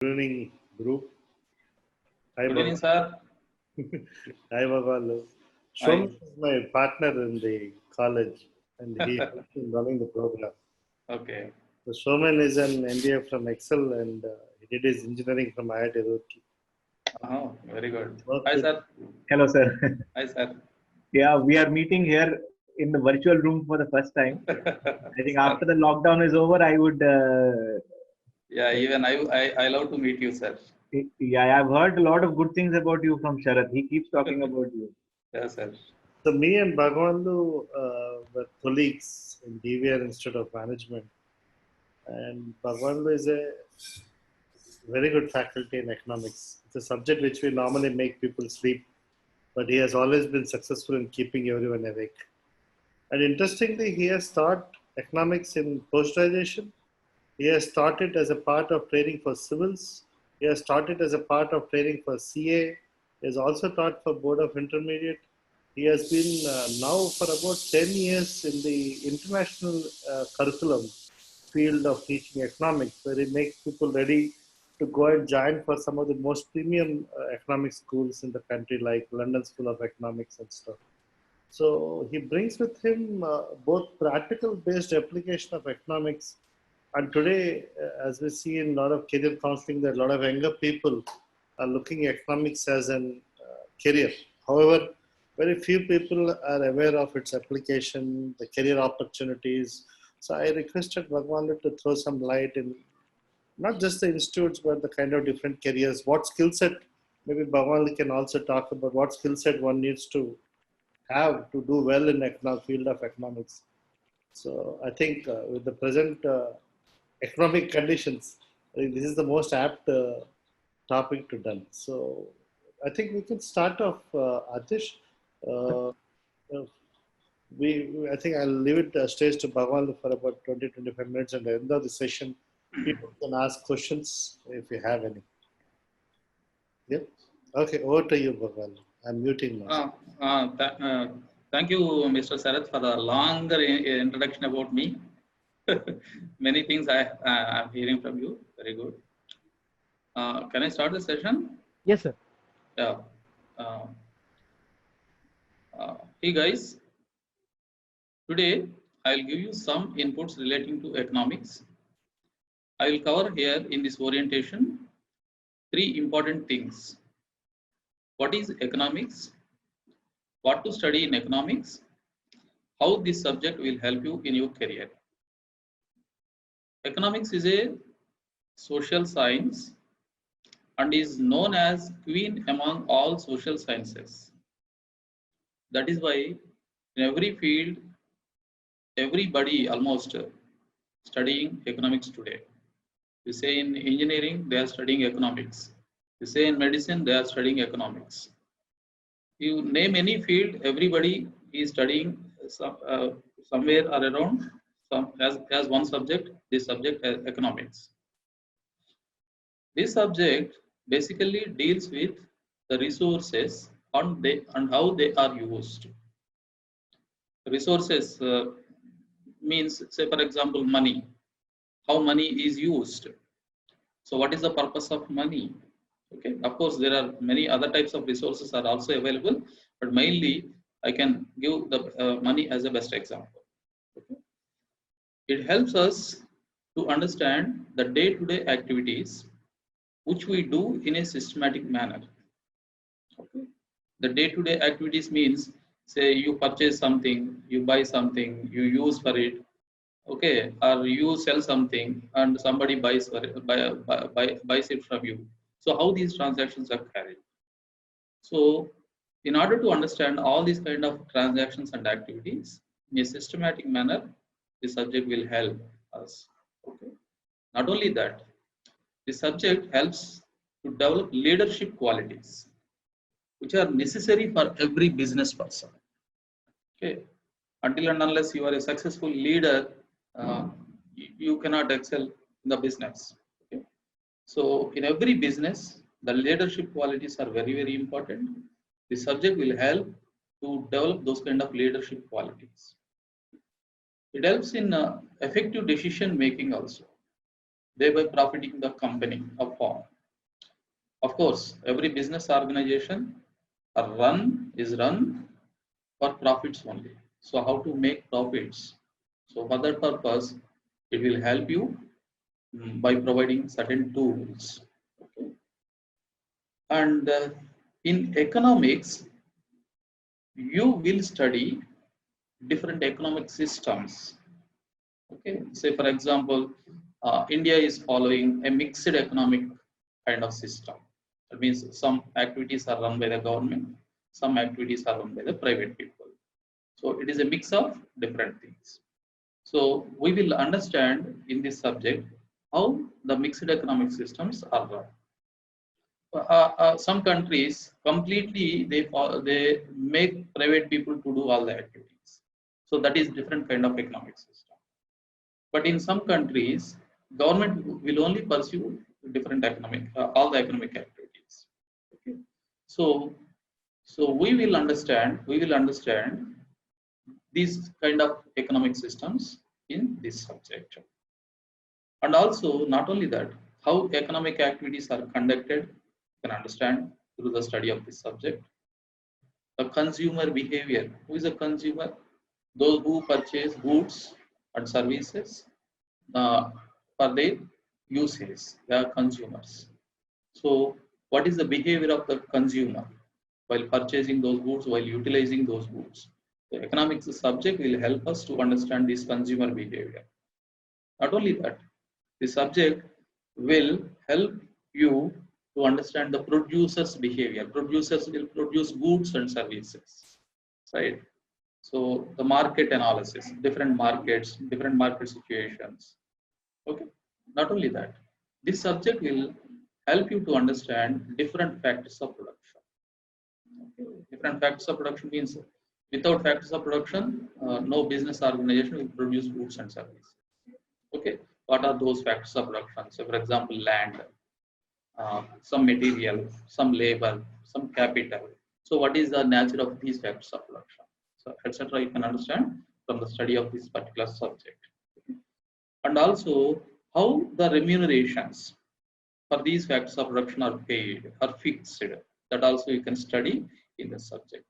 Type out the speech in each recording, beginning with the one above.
Good evening, group. Hi, Good evening, Bhagwan. sir. Hi, Bhagwan. Hi. Shomit is my partner in the college, and he helps in running the program. Okay. So Showman is an MBA from Excel, and he did his engineering from IIT Roorkee. Oh, very good. Worked Hi, with sir. Hello, sir. Hi, sir. Yeah, we are meeting here in the virtual room for the first time. I think Sir. after the lockdown is over, I would. Yeah, even I love to meet you, sir. Yeah, I've heard a lot of good things about you from Sharath. He keeps talking about you. Yes, sir. so me and Bhagwandu were colleagues in DVR Institute of Management, and Bhagwandu is a very good faculty in economics. It's a subject which we normally make people sleep, but he has always been successful in keeping everyone awake. And interestingly, he has taught economics in post-graduation. He has taught it as a part of training for civils. He has taught it as a part of training for CA. He has also taught for Board of Intermediate. He has been now for about 10 years in the international curriculum field of teaching economics, where he makes people ready to go and join for some of the most premium economic schools in the country, like London School of Economics and stuff. So he brings with him both practical based application of economics. And today, as we see in a lot of career counseling, that a lot of younger people are looking at economics as an career. However, very few people are aware of its application, the career opportunities. So I requested Bhagwan to throw some light in not just the institutes, but the kind of different careers. What skill set, maybe Bhagwan can also talk about what skill set one needs to have to do well in the field of economics. So I think with the present economic conditions, I think this is the most apt topic to done. So I think we can start off, Atish. Uh, uh, I think I'll leave it stage to Bhagwan for about 20-25 minutes, and at the end of the session, people can ask questions if you have any. Yep. Okay, over to you, Bhagwan. I'm muting now. Thank you, Mr. Sarath, for the longer introduction about me. Many things I'm hearing from you. Very good. Can I start the session? Yes, sir. Yeah. Uh, hey, guys. Today, I'll give you some inputs relating to economics. I will cover here in this orientation 3 important things. What is economics? What to study in economics? How this subject will help you in your career. Economics is a social science and is known as queen among all social sciences. That is why in every field, everybody almost studying economics today. You say in engineering, they are studying economics. You say in medicine, they are studying economics. You name any field, everybody is studying somewhere or around as one subject. This subject as economics. This subject basically deals with the resources and how they are used. Resources means, say for example, money. How money is used. So what is the purpose of money? Okay, of course there are many other types of resources are also available, but mainly I can give the money as a best example. Okay. It helps us to understand the day-to-day activities which we do in a systematic manner. Okay. The day-to-day activities means, say you purchase something, you buy something, you use for it, okay, or you sell something and somebody buys for it, buys it from you. So how these transactions are carried. So in order to understand all these kind of transactions and activities in a systematic manner, the subject will help us. Okay. Not only that, the subject helps to develop leadership qualities which are necessary for every business person. Okay. Until and unless you are a successful leader, you cannot excel in the business. Okay. So in every business, the leadership qualities are very, very important. The subject will help to develop those kind of leadership qualities. It helps in effective decision making also. thereby profiting the company or firm. Of course, every business organization is run for profits only. So how to make profits? So for that purpose, it will help you by providing certain tools. Okay. And in economics, you will study different economic systems. Okay, say for example, India is following a mixed economic kind of system. That means some activities are run by the government, some activities are run by the private people. So it is a mix of different things. So we will understand in this subject how the mixed economic systems are run. Some countries completely they make private people to do all the activities. So that is different kind of economic system. But in some countries, government will only pursue different all the economic activities. Okay. So we will understand these kind of economic systems in this subject. And also, not only that, how economic activities are conducted, you can understand through the study of this subject. The consumer behavior. Who is a consumer? Those who purchase goods and services for their usage. They are consumers. So, what is the behavior of the consumer while purchasing those goods, while utilizing those goods? The economics subject will help us to understand this consumer behavior. Not only that, the subject will help you to understand the producer's behavior. Producers will produce goods and services, right? So the market analysis, different market situations. Okay. Not only that, this subject will help you to understand different factors of production. Okay. Different factors of production means without factors of production, no business organization will produce goods and services. Okay. What are those factors of production? So, for example, land, some material, some labor, some capital. So, what is the nature of these factors of production? So, etc. You can understand from the study of this particular subject. And also, how the remunerations for these factors of production are paid, are fixed. That also you can study in the subject.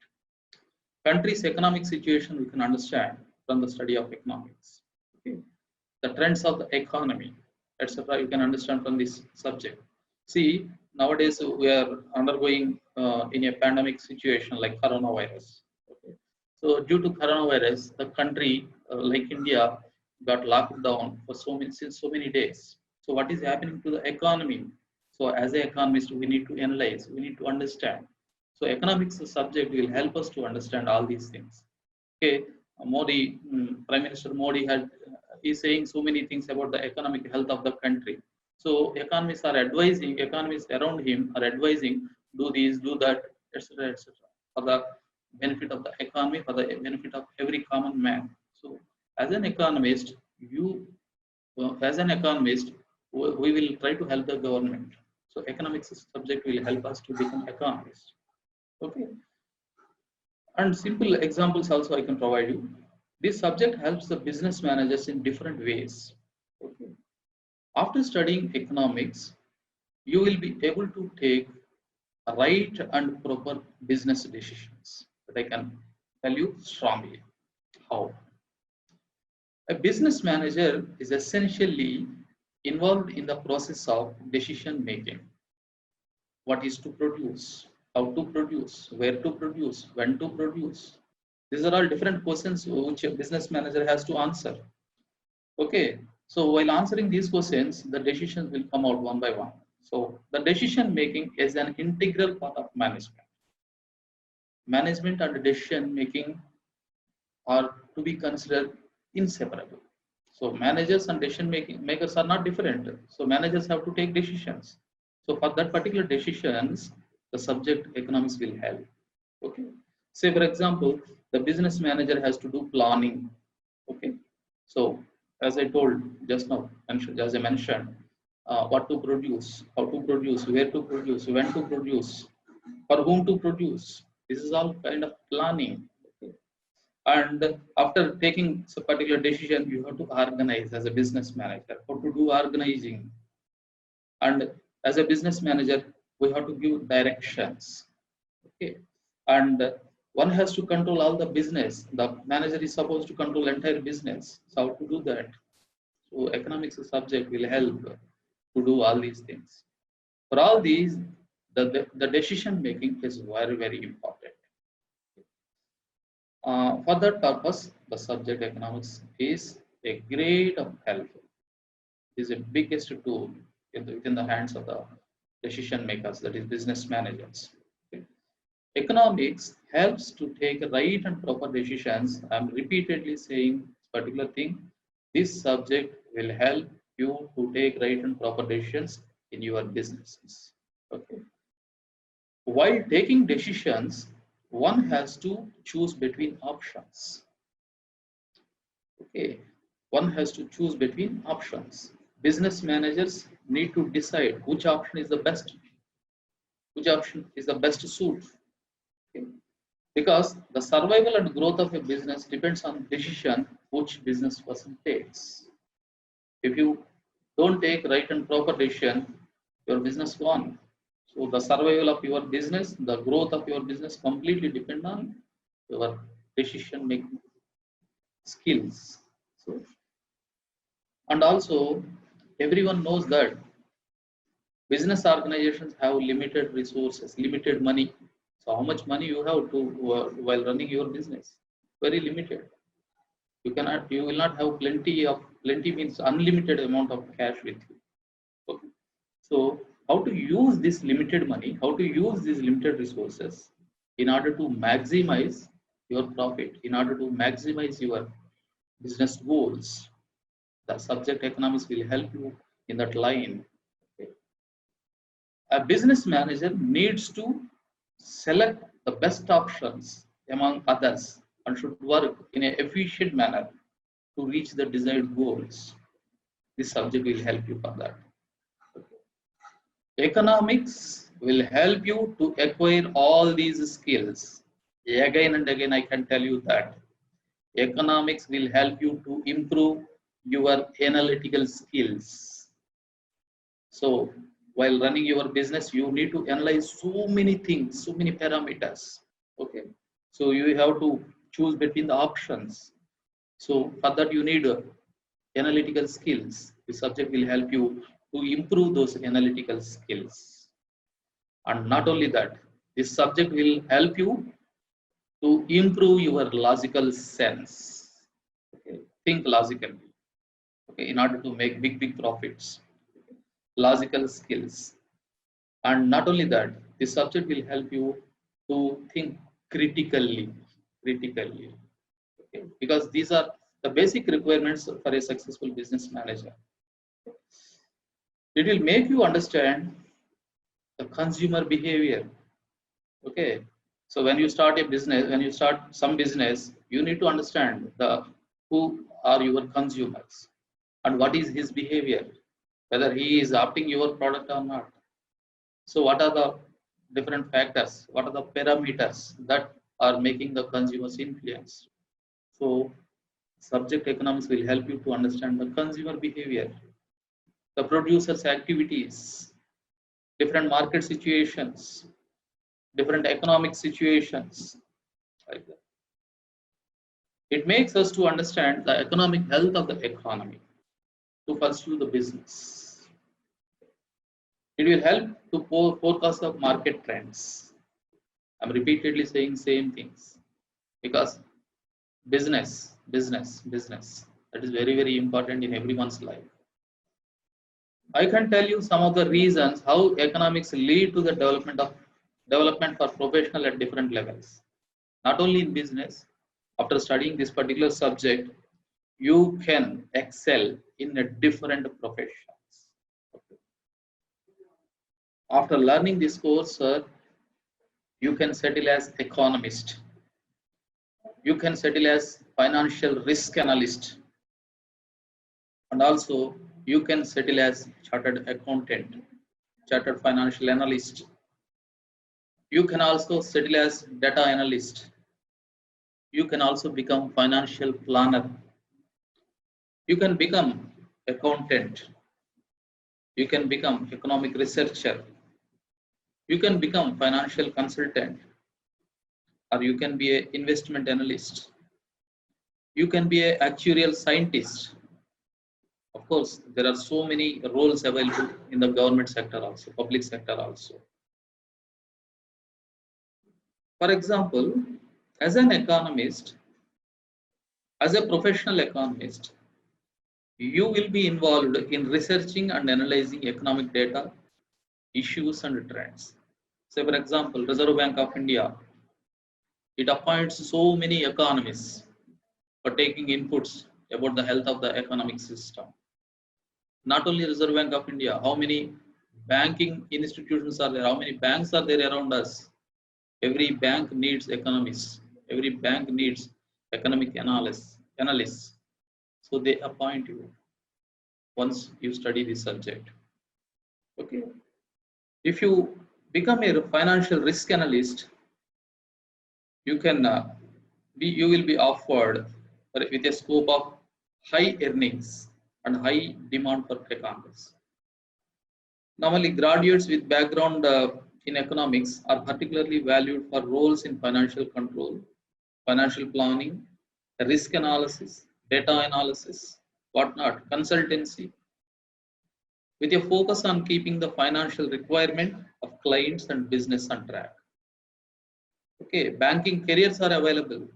Country's economic situation we can understand from the study of economics. Okay. The trends of the economy, etc. You can understand from this subject. See, nowadays we are undergoing in a pandemic situation like coronavirus. Okay. So due to coronavirus, the country like India got locked down for since so many days. So what is happening to the economy? So as an economist, we need to analyze, we need to understand. So economics subject will help us to understand all these things. Okay, Prime Minister Modi is saying so many things about the economic health of the country. So economists around him are advising, do this, do that, etc., etc., for the benefit of the economy, for the benefit of every common man. So as an economist, we will try to help the government. So economics subject will help us to become economists. Okay. And simple examples also I can provide you. This subject helps the business managers in different ways. Okay. After studying economics, you will be able to take right and proper business decisions. That I can tell you strongly. How? A business manager is essentially involved in the process of decision making. What is to produce? How to produce, where to produce, when to produce. These are all different questions which a business manager has to answer. Okay, so while answering these questions, the decisions will come out one by one. So the decision making is an integral part of management. Management and decision making are to be considered inseparable. So managers and decision makers are not different. So managers have to take decisions. So for that particular decisions, the subject economics will help. Okay. Say for example, the business manager has to do planning. Okay. So as I told just now, as I mentioned, what to produce, how to produce, where to produce, when to produce, for whom to produce. This is all kind of planning. Okay. And after taking a particular decision, you have to organize as a business manager. How to do organizing? And as a business manager, we have to give directions. Okay, and one has to control all the business. The manager is supposed to control entire business. So how to do that? So economics subject will help to do all these things. For all these, the decision making is very, very important. For that purpose, the subject economics is a great help. It is a biggest tool within the hands of the decision makers, that is business managers. Okay. Economics helps to take right and proper decisions. I'm repeatedly saying this particular thing. This subject will help you to take right and proper decisions in your businesses. Okay. While taking decisions, one has to choose between options. Okay, one has to choose between options. Business managers need to decide which option is the best, which option is the best suit. Okay. Because the survival and growth of a business depends on decision which business person takes. If you don't take right and proper decision, your business gone. So the survival of your business, the growth of your business completely depend on your decision making skills. So, and also everyone knows that business organizations have limited resources, limited money. So how much money you have to while running your business? Very limited. You will not have plenty means unlimited amount of cash with you. Okay. So how to use this limited money, how to use these limited resources in order to maximize your profit, in order to maximize your business goals. The subject economics will help you in that line. Okay. A business manager needs to select the best options among others and should work in an efficient manner to reach the desired goals. This subject will help you for that. Economics will help you to acquire all these skills. Again and again, I can tell you that economics will help you to improve your analytical skills. So, while running your business, you need to analyze so many things, so many parameters. Okay, so you have to choose between the options. So, for that, you need analytical skills. The subject will help you to improve those analytical skills. And not only that, this subject will help you to improve your logical sense. Okay. Think logically, okay, in order to make big profits. Okay. Logical skills. And not only that, this subject will help you to think critically. Okay. Because these are the basic requirements for a successful business manager. It will make you understand the consumer behavior. Okay, so when you start a business, when you start some business, you need to understand who are your consumers and what is his behavior, whether he is opting your product or not. So what are the different factors, what are the parameters that are making the consumers influence? So subject economics will help you to understand the consumer behavior, the producers' activities, different market situations, different economic situations, like that. It makes us to understand the economic health of the economy to pursue the business. It will help to forecast the market trends. I'm repeatedly saying same things because business, that is very, very important in everyone's life. I can tell you some of the reasons how economics lead to the development for professional at different levels. Not only in business, after studying this particular subject, you can excel in a different professions. After learning this course, sir, you can settle as economist. You can settle as financial risk analyst. And also, you can settle as chartered accountant, chartered financial analyst. You can also settle as data analyst. You can also become financial planner. You can become accountant. You can become economic researcher. You can become financial consultant, or you can be an investment analyst. You can be an actuarial scientist. Of course, there are so many roles available in the government sector also, public sector also. For example, as an economist, as a professional economist, you will be involved in researching and analyzing economic data, issues and trends. Say for example, Reserve Bank of India, it appoints so many economists for taking inputs about the health of the economic system. Not only Reserve Bank of India, how many banking institutions are there, how many banks are there around us? Every bank needs economists, every bank needs economic analysts. So they appoint you once you study this subject. Okay. If you become a financial risk analyst, you can you will be offered with a scope of high earnings and high demand for economics. Normally, graduates with background in economics are particularly valued for roles in financial control, financial planning, risk analysis, data analysis, whatnot, consultancy, with a focus on keeping the financial requirement of clients and business on track. Okay, banking careers are available.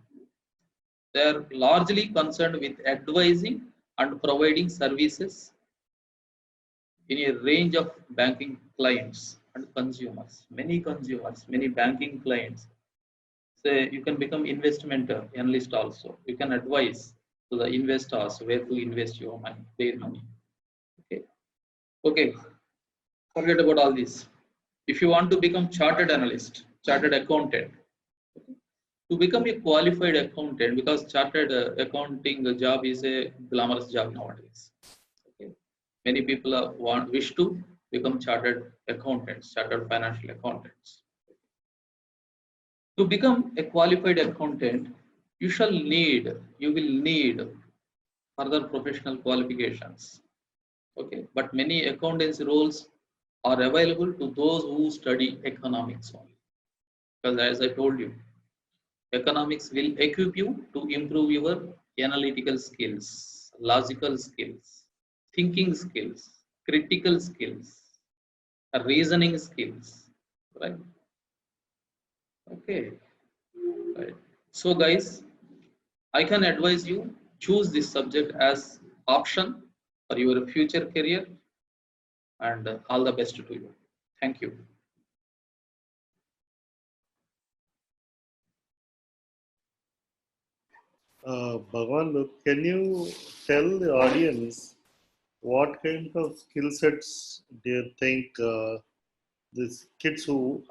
They are largely concerned with advising and providing services in a range of banking clients and consumers. Many banking clients. Say you can become investment analyst also. You can advise to the investors where to invest your money, their money. Okay. Forget about all this. If you want to become chartered analyst, chartered accountant, to become a qualified accountant, because chartered accounting job is a glamorous job nowadays. Okay. Many people wish to become chartered accountants, chartered financial accountants. To become a qualified accountant, you will need further professional qualifications. Okay, but many accountancy roles are available to those who study economics only. Because as I told you, economics will equip you to improve your analytical skills, logical skills, thinking skills, critical skills, reasoning skills, right? Okay, right. So guys, I can advise you, choose this subject as option for your future career, and all the best to you. Thank you. Bhagwan, can you tell the audience what kind of skill sets do you think these kids who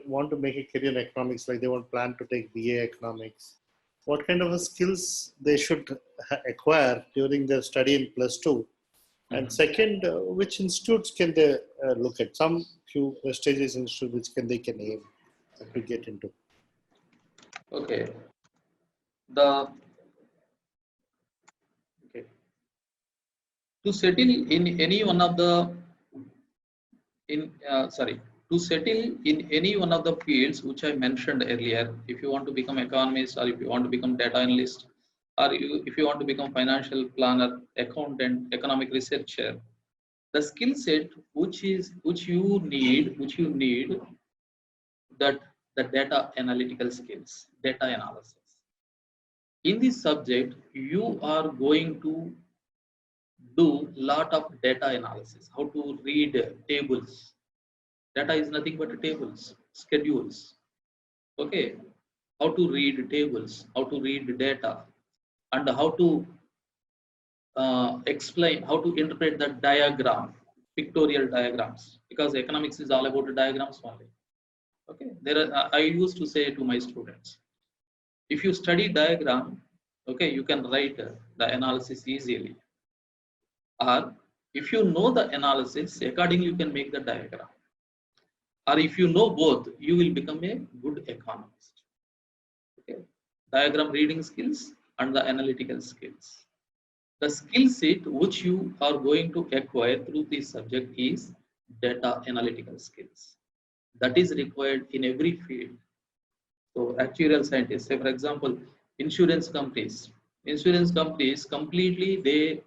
want to make a career in economics, like they want plan to take BA economics, what kind of skills they should acquire during their study in +2? And second, which institutes can they look at? Some few prestigious institutes which they can aim to get into. Okay. To settle in any one of the to settle in any one of the fields which I mentioned earlier, if you want to become economist, or if you want to become data analyst, or if you want to become financial planner, accountant, economic researcher, the skill set which you need that the data analytical skills, data analysis. In this subject, you are going to do lot of data analysis, how to read tables. Data is nothing but tables, schedules. Okay, how to read tables, how to read data, and how to explain, how to interpret the diagram, pictorial diagrams, because economics is all about the diagrams only. Okay, I used to say to my students, if you study diagram, okay, you can write the analysis easily. Or if you know the analysis, accordingly you can make the diagram. Or if you know both, you will become a good economist. Okay, diagram reading skills and the analytical skills. The skill set which you are going to acquire through this subject is data analytical skills. That is required in every field. So actuarial scientists, say for example, insurance companies. Insurance companies completely they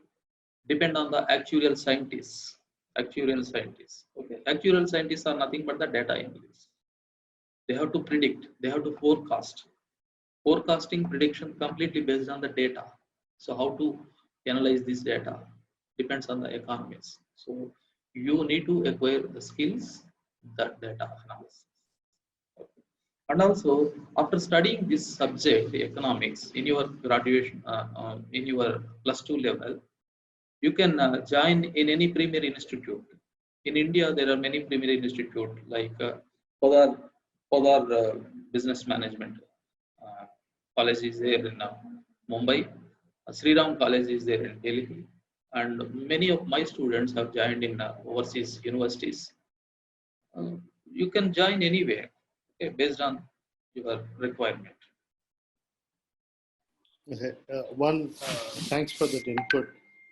depend on the actuarial scientists. Actuarial scientists. Okay. Actuarial scientists are nothing but the data analysts. They have to predict, they have to forecast. Forecasting prediction completely based on the data. So how to analyze this data depends on the economists. So you need to acquire the skills that data analysis. Okay. And also after studying this subject, the economics in your graduation, in your +2 level, you can join in any premier institute. In India, there are many premier institute like Podar Business Management College is there in Mumbai. Sri Ram College is there in Delhi. And many of my students have joined in overseas universities. You can join anywhere, okay, based on your requirement. Okay. Thanks for that input.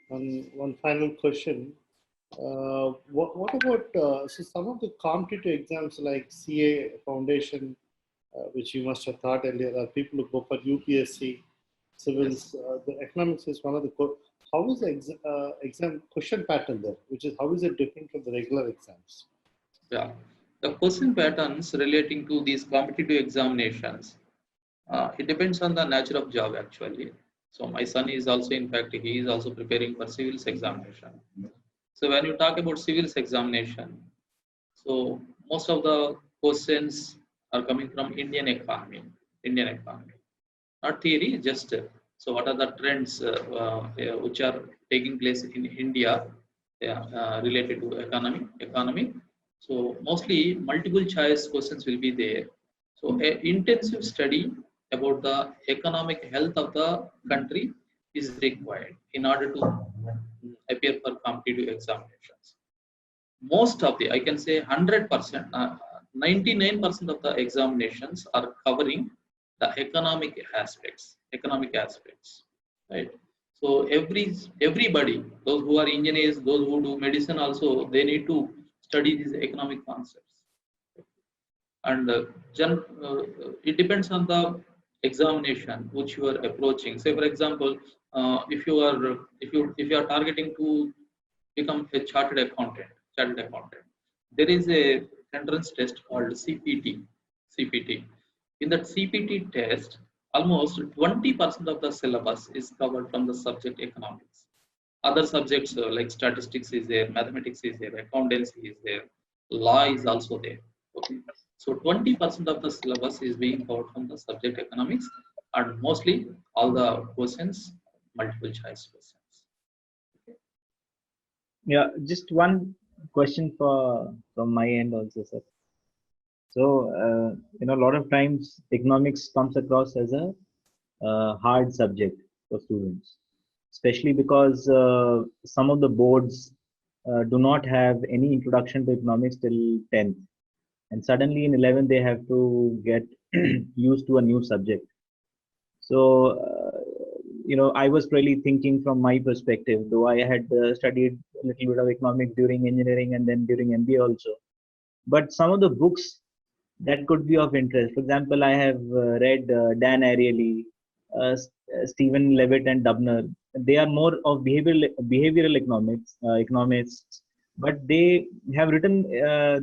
One final question. What about so some of the competitive exams like CA Foundation, which you must have thought earlier, are people who go for UPSC, civils. Yes. The economics is one of the. How is the exam question pattern there? Which is how is it different from the regular exams? Yeah. The question patterns relating to these competitive examinations, it depends on the nature of job actually. So my son is also, in fact, he is also preparing for civils examination. So when you talk about civils examination, so most of the questions are coming from Indian economy, not theory, just so what are the trends which are taking place in India related to economy. So mostly multiple choice questions will be there. So intensive study about the economic health of the country is required in order to appear for competitive examinations. Most of the, I can say 100%, 99% of the examinations are covering the economic aspects, right? So everybody, those who are engineers, those who do medicine also, they need to study these economic concepts. And it depends on the examination which you are approaching. Say for example, if you are targeting to become a chartered accountant, there is a entrance test called CPT. In that CPT test, almost 20% of the syllabus is covered from the subject economics. Other subjects like statistics is there, mathematics is there, accountancy is there, law is also there. Okay. So 20% of the syllabus is being covered from the subject economics, and mostly all the questions, multiple choice questions. Yeah, just one question from my end also, sir. So, a lot of times economics comes across as a hard subject for students, especially because some of the boards do not have any introduction to economics till 10th. And suddenly in 11th, they have to get used to a new subject. So, I was really thinking from my perspective, though I had studied a little bit of economics during engineering and then during MBA also. But some of the books that could be of interest. For example, I have read Dan Ariely, Stephen Levitt, and Dubner. They are more of behavioral economists, but they have written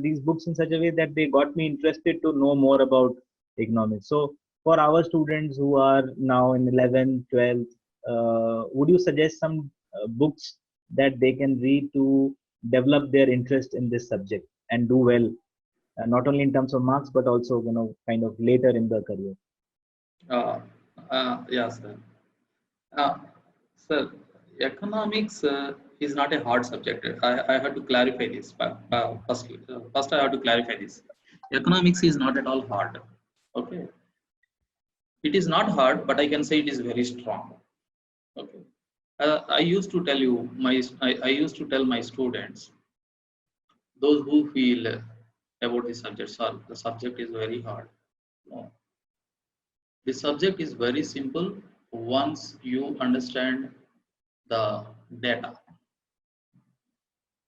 these books in such a way that they got me interested to know more about economics. So, for our students who are now in 11th, 12th, would you suggest some books that they can read to develop their interest in this subject and do well? Not only in terms of marks, but also, kind of later in the career. Yes, sir. Sir, economics is not a hard subject. I have to clarify this. First, I have to clarify this. Economics is not at all hard. Okay. It is not hard, but I can say it is very strong. Okay. I used to tell you, I used to tell my students, those who feel about the subject, sir, the subject is very hard. No. The subject is very simple once you understand the data.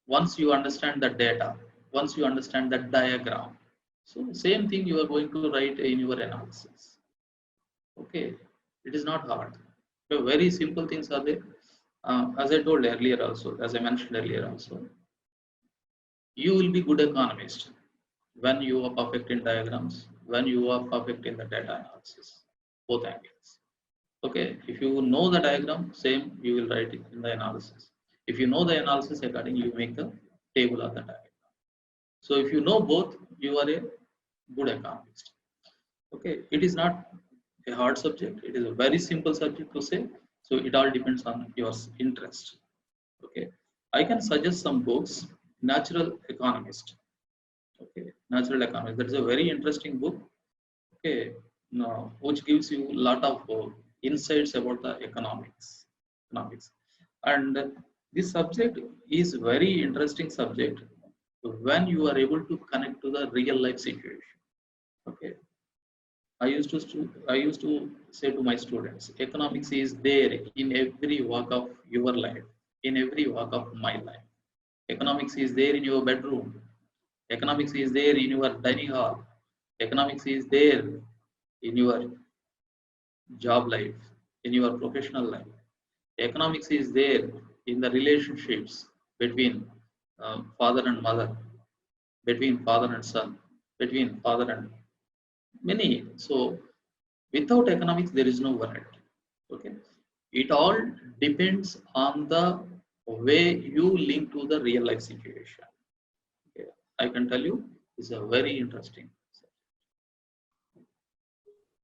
Once you understand the data, once you understand the diagram, so same thing you are going to write in your analysis. Okay, it is not hard. So very simple things are there. As I told earlier also, as I mentioned earlier also, you will be good economist when you are perfect in diagrams, when you are perfect in the data analysis, both angles. Okay, if you know the diagram, same you will write it in the analysis. If you know the analysis, accordingly you make the table of the diagram. So if you know both, you are a good economist. Okay, it is not a hard subject. It is a very simple subject to say. So it all depends on your interest. Okay, I can suggest some books. Natural Economist. Okay, Natural Economist. That is a very interesting book. Okay, no, which gives you a lot of insights about the economics. And this subject is very interesting subject when you are able to connect to the real life situation. Okay, I used to say to my students, economics is there in every walk of your life, in every walk of my life. Economics is there in your bedroom. Economics is there in your dining hall. Economics is there in your job life, in your professional life. Economics is there in the relationships between father and mother, between father and son, between father and many. So without economics, there is no world. Okay, it all depends on the way you link to the real life situation. Okay, I can tell you, it's a very interesting.